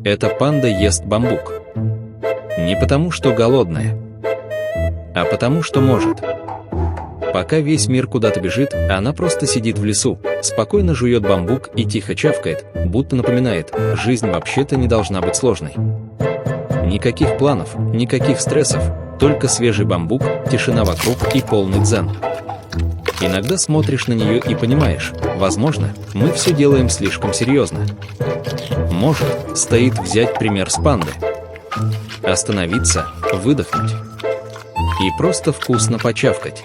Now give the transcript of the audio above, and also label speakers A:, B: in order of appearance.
A: Эта панда ест бамбук. Не потому, что голодная, а потому, что может. Пока весь мир куда-то бежит, она просто сидит в лесу, спокойно жует бамбук и тихо чавкает, будто напоминает, жизнь вообще-то не должна быть сложной. Никаких планов, никаких стрессов, только свежий бамбук, тишина вокруг и полный дзен. Иногда смотришь на нее и понимаешь, возможно, мы все делаем слишком серьезно. Может, стоит взять пример с панды. Остановиться, выдохнуть и просто вкусно почавкать.